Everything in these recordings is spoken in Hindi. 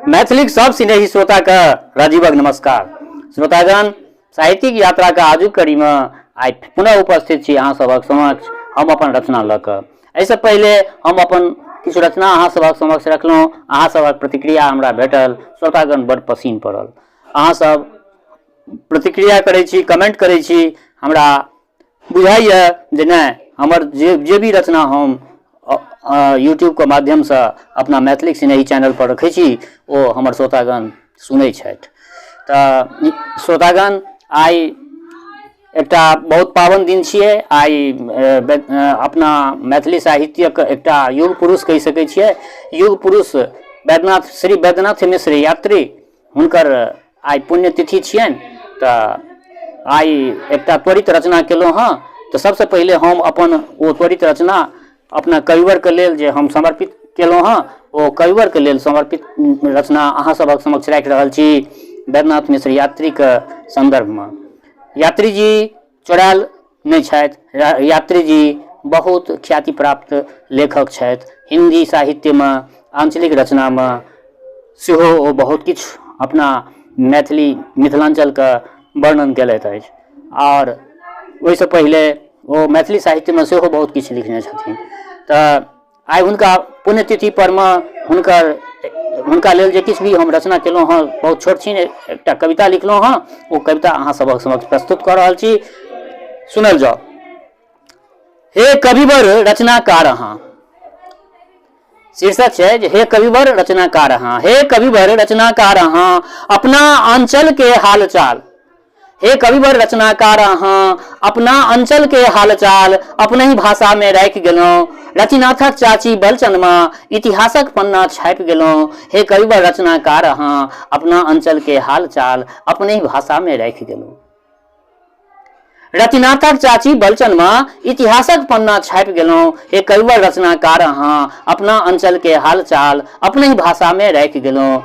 मैथिली सब स्नेही श्रोता का राजीवक नमस्कार। श्रोतागण, साहित्यिक यात्रा का आजुक कड़ी में आई पुनः उपस्थित छी अहाँ सबक समक्ष हम अपन रचना ल क। ऐसे पहले हम अपन किछु रचना अहाँ सबक समक्ष रखलहुँ। अहाँ सबक प्रतिक्रिया हमरा भेटल, श्रोतागण बड़ पसीन पड़ल। अहाँ सब प्रतिक्रिया करै छी, कमेंट करै छी। हमरा बुझाइए जे नहि हमर जे भी रचना हम यूट्यूब के माध्यम से अपना मैथिली स्नेही चैनल पर रखै छी ओ हमर श्रोतागण सुनै छथि। तऽ श्रोतागण, आई एकटा बहुत पावन दिन छियै। आई अपना मैथिली साहित्यक एकटा युग पुरुष कहि सकै छियै। युग पुरुष वैद्यनाथ श्री वैद्यनाथ मिश्र यात्री, हुनकर आई पुण्यतिथि छियनि। तऽ आई एकटा त्वरित रचना केलहुँ हँ। तऽ सबसे पहिले हम अपन ओ त्वरित रचना अपना कविवर के लेल जे हम समर्पित केलहुँ हँ, ओ कविवर के लेल समर्पित रचना अहाँ सबक समक्ष राखि रहल छी वैद्यनाथ मिश्र यात्री के संदर्भ में। यात्री जी चोरायल नहीं छथि। यात्री जी बहुत ख्याति प्राप्त लेखक छथि। हिंदी साहित्य में, आंचलिक रचना में सेहो ओ बहुत किछु अपना मैथिली मिथिलांचल के वर्णन केलथि अछि। और ओहिसँ पहिले ओ मैथिली साहित्य में सेहो बहुत किछु लिखने छथिन। तऽ आइ हुनका पुण्यतिथि पर में हुनका लेल जे किछु भी हम रचना केलहुँ हँ, बहुत छोट छीन एकटा कविता लिखलहुँ हँ। ओ कविता अहाँ सबक समक्ष प्रस्तुत कऽ रहल छी, सुनल जाओ। हे कविवर रचनाकार अहाँ, शीर्षक छै जे हे कविवर रचनाकार अहाँ। हे कविवर रचनाकार अहाँ, अपना अंचल के हालचाल। हे कविवर रचनाकार अहाँ, अपना अंचल के हालचाल अपने ही भाषा में राखि गेलहुँ। रचनाथक चाची बलचनमा इतिहासक पन्ना छापि गेलहुँ। हे कविवर रचनाकार अहाँ, अपना अंचल के हालचाल अपने ही भाषा में राखि गेलहुँ। रचनाथक चाची बलचनमा इतिहासक पन्ना छापि गेलहुँ। हे कविवर रचनाकार अहाँ, अपना अंचल के हालचाल अपने ही भाषा में राखि गेलहुँ।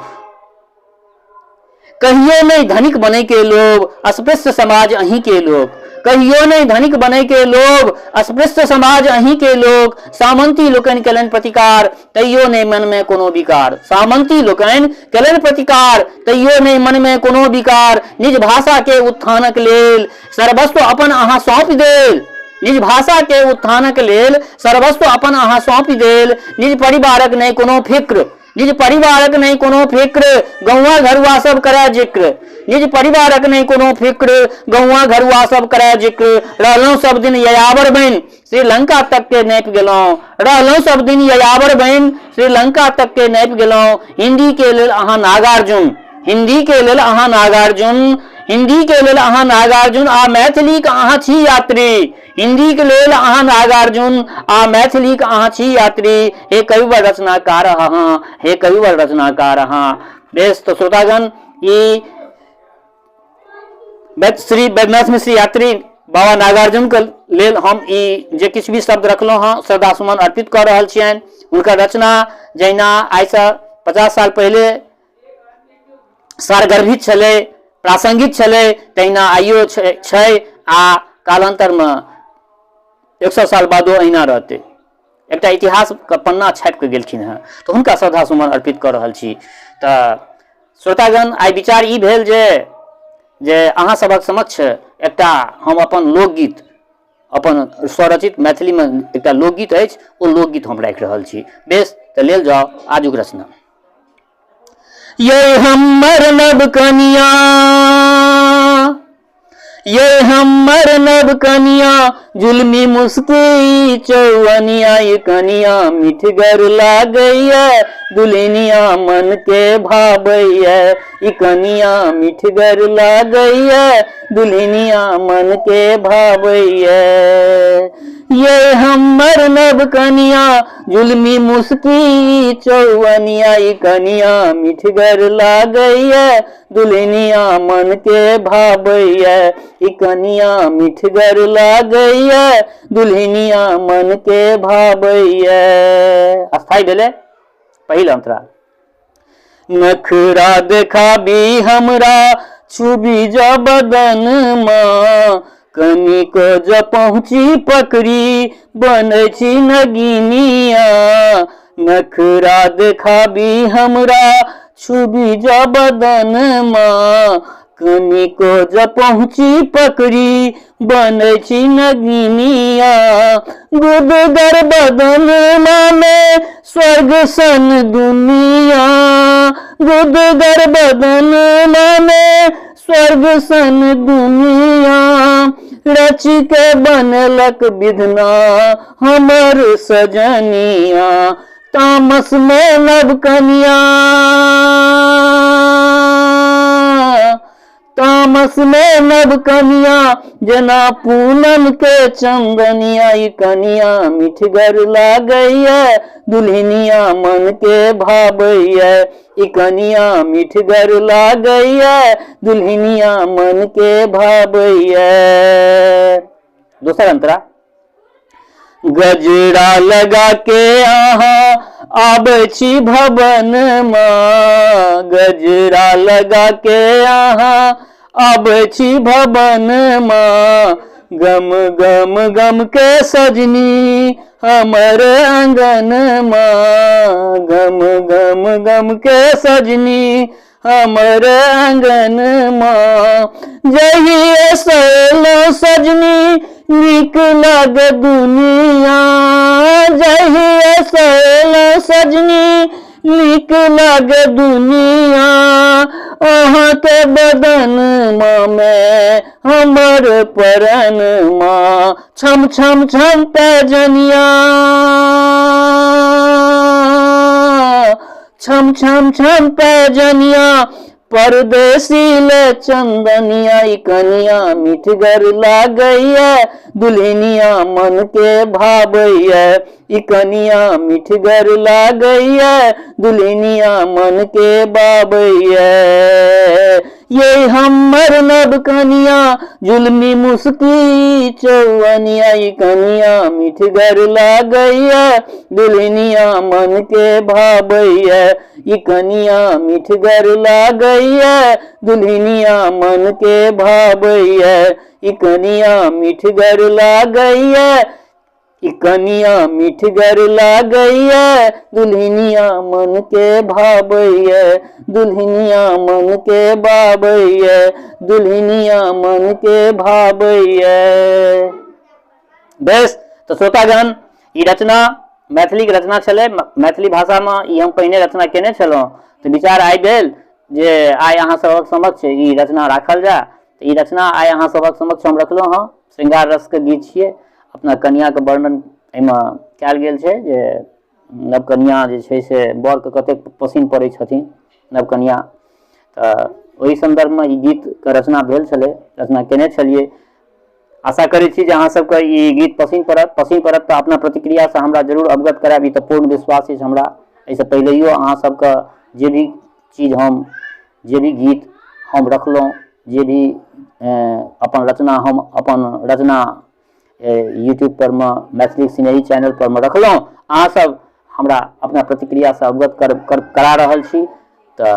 कहियो नहीं धनिक बने के लोग, अस्पृश्य समाज अहीं के लोग। कहियो नहीं धनिक बने के लोग, अस्पृश्य समाज अहीं के लोग। सामंती लोकनि केलनि प्रतिकार, तैयो नहीं मन में कोनो विकार। सामंती लोकनि केलनि प्रतिकार, तैयो नहीं मन में कोनो विकार। निज भाषा के उत्थानक लेल सर्वस्व अपन अहाँ सौंपि देल। निज भाषा के उत्थानक लेल सर्वस्व अपन अहाँ सौंपि देल। निज परिवारक नहीं कोनो फिक्र, निज परिवारक नहीं कोनो फिक्र, गौवा घरुआ सब करे जिक्र। निज परिवारक नहीं कोनो फिक्र, गौवा घरुआ सब करे जिक्र। रहलहुँ सब दिन यायावर बन, श्रीलंका तक के नापि गेलहुँ। रहलहुँ सब दिन यायावर बन, श्रीलंका तक के नापि गेलहुँ। हिंदी के लेल अहाँ नागार्जुन, हिंदी के लेल अहाँ नागार्जुन। हिंदी के लेल अहाँ नागार्जुन, आ मैथिली के अहाँ छी यात्री। हिंदी के लेल अहाँ नागार्जुन, आ मैथिली के अहाँ छी यात्री। हे कविवर रचनाकार अहाँ, हे कविवर रचनाकार अहाँ। बेस, तो श्रोतागण, ई श्री वैद्यनाथ मिश्र यात्री बाबा नागार्जुन के लेल हम ई जे किछु भी शब्द रखलहुँ हँ, श्रद्धा सुमन अर्पित कऽ रहल छियनि। हुनकर रचना जहिना आइसँ 50 साल पहिले सारगर्भित छलै, प्रासंगिक छलै, तहिना आइयो छै आ कालांतर में 100 साल बादो अहिना रहतै। एकटा इतिहास के पन्ना छापि के गेलखिन हँ, तऽ हुनका श्रद्धा सुमन अर्पित कऽ रहल छी। तऽ श्रोतागण, आइ विचार ई भेल जे अहाँ सबक समक्ष एकटा हम अपन लोकगीत, अपन स्वरचित मैथिली में एकटा लोकगीत अछि, ओ लोकगीत हम राखि रहल छी। बेस, तऽ लेल जाओ आजुक रचना। ये हमर नव कनिया, ये हमर नव कनिया, जुल्मी मुस्की चौअनिया। ये कनिया मिठगर लागैया, दुल्हनिया मन के भावैया। ये कनिया मिठगर लागैया, दुल्हनिया मन के भावैया। ये हमर नव कनिया, जुल्मी मुस्की चौअनिया। ये कनिया मिठगर लागैया, दुल्हनिया मन के भावैया। ये कनिया मिठगर लागैया, दुल्हनिया मन के भावैया। अस्थाई भेले पहिल अंतरा। नखरा देखाबी हमरा छुबी जा बदन माँ, कनिक ज पहुँची पकड़ी बनै छी नगिनिया। नखरा देखाबी हमरा छुबी जा बदन माँ कनिको ज पहुँची पकड़ी बनै छी नगिनिया गुदगर बदन में स्वर्ग सन दुनिया गुदगर बदन में स्वर्ग सन दुनिया रच के बनलक विधना हमर सजनिया तामस में नव कनिया तामस में नव कनिया जना पूनम के चंदनिया ई कनिया मिठगर लागैया दुल्हनिया मन के भावैया ई कनिया मिठगर लागैया दुल्हनिया मन के भावैया। दूसरा अंतरा गजरा लगा के आहा आबै छी भवन माँ गजरा लगा के आहा आबै छी भवन माँ गम गम गम के सजनी हमर आंगन माँ गम गम गम के सजनी हमर आंगन माँ जहिए सैलो सजनी नीक लाग दुनिया जहिए सैलो सजनी नीक लाग दुनिया अहाँ के बदन में हमर परन माँ छम छम छम पैजनिया छम छम छम पैजनिया परदेसी ले चंदनिया ई कनिया मिठगर लागैया दुल्हनिया मन के भावैया ई कनिया मिठगर लागैया दुल्हनिया मन के बाबैया ये हमर नव कनिया जुल्मी मुस्की चौवनिया ई कनिया मिठगर लागैया दुल्हनिया मन के भावैया ई कनिया मिठगर लागैया दुल्हनिया मन के भावैया ई कनिया मिठगर लागैया ई कनिया मिठगर लागैया दुल्हनिया मन के भावैया दुल्हनिया मन के भावैया दुल्हनिया मन के भावैया। बेस तो श्रोतागण ई रचना मैथिली के रचना छलै मैथिली भाषा में ई हम पहिने रचना केने छलहुँ तो विचार आइ गेल जे आइ अहाँ सबक समक्ष ई रचना राखल जाए। तो ई रचना आइ अहाँ सबक समक्ष हम रखलहुँ हँ श्रृंगार रस के गीत छियै अपना कनिया के वर्णन एहिमे कयल गेल छै जे नव कनिया जे छै से बर के कतेक पसिन पड़ै छथिन नव कनिया तऽ ओहि संदर्भ में ई गीत के रचना भेल छलै रचना केने छलियै। आशा करै छी जे अहाँ सबके ई गीत पसिन पड़त तऽ अपना प्रतिक्रिया से हमरा जरूर अवगत करायब ई तऽ पूर्ण विश्वास अछि हमरा। एहिसँ पहिलेयो अहाँ सबके जे भी चीज हम जे भी गीत हम रखलहुँ जे भी अपन रचना यूट्यूब पर में मैथिली सिनेही चैनल पर में रखलहुँ अहाँ सब हमरा अपना प्रतिक्रिया से अवगत करा रहल छी। तऽ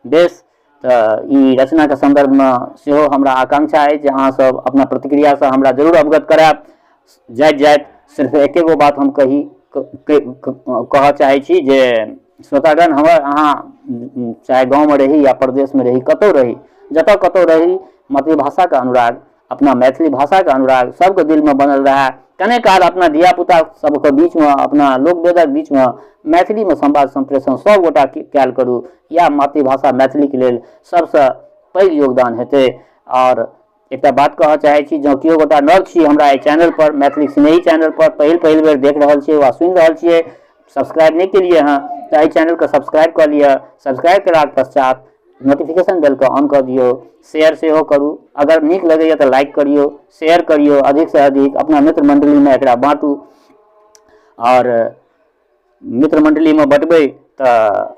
बेस तऽ ई रचना के संदर्भ में सेहो हमरा आकांक्षा है जे अहाँ सब अपना प्रतिक्रिया से हमरा जरूर अवगत करायब। जाइत सिर्फ एके गो बात हम कह चाहे छी जे श्रोतागण हमर अहाँ चाहे गाँव में रही या प्रदेश में रही कतौ रही जतऽ कतौ रही मातृभाषा का अनुराग अपना मैथिली भाषा का अनुराग सबके दिल में बनल रहे। कने काल अपना धिया पुता सबके बीच में अपना लोक वेदक बीच में मैथिली में संवाद संप्रेषण सब गोटा कयल करू या मातृभाषा मैथिली के लेल सबसे पैघ योगदान हेतै। और एक बात कह चाहे छी जँ केओ गोटा नव छी हमरा एहि चैनल पर मैथिली सिनेही चैनल पर पहिल बेर देख रहल छियै वा सुनि रहल छियै सब्सक्राइब नहीं केलिए हैं तो एहि चैनल के सब्सक्राइब कर लिअ। सब्सक्राइब केलाक पश्चात नोटिफिकेशन बेल के ऑन कर दियो शेयर सेहो करू अगर नीक लगैया तो लाइक करियो शेयर करियो अधिक से अधिक अपना मित्र मंडली में एकरा बाँटू और मित्र मंडली में बँटबै तो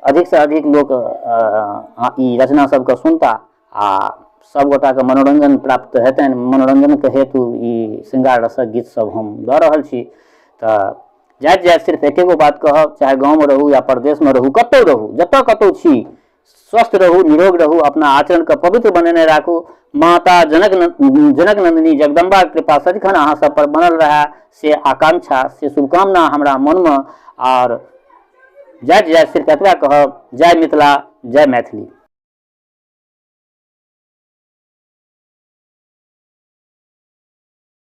अधिक से अधिक लोग ई रचना सबके सुनता आ सब गोटा के मनोरंजन प्राप्त हेतनि। मनोरंजन के हेतु ई श्रृंगार रसक गीत सब हम दऽ रहल छी। तो जाइत सिर्फ एके गो बात कहब चाहे गाँव में रहू या प्रदेश में रहू कतौ रहू जतऽ कतौ छी स्वस्थ रहू निरोग रहू अपना आचरण के पवित्र बनेने राखू। माता जनक नंदिनी जगदम्बा कृपा सदिखन अहाँ सब पर बनल रहे से आकांक्षा से शुभकामना हमरा मन में। और जाइत सिर्फ एतबा कहब जय मिथिला जय मैथिली।